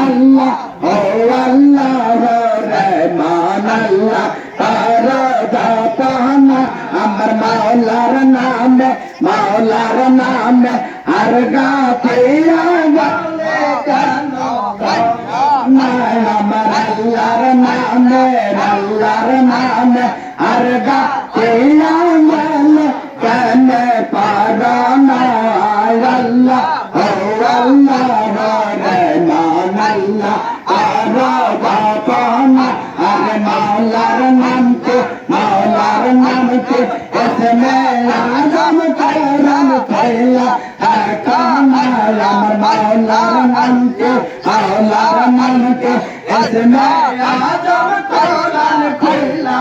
আল্লাহ ও আল্লাহ রহমান আল্লাহ তার জাপানা আমার মাওলার নামে আর গাতে বলে কেন আমার আল্লাহর নামে আর গাতে বলে কেন পারানা আল্লাহ ও আল্লাহ রহমান আল্লাহ আর বাপানা আর মাওলার নামকে এসমে আজম কোরআন খেলা কামাল আমার মাওলার নামকে এসমে আজম কোরআন খেলা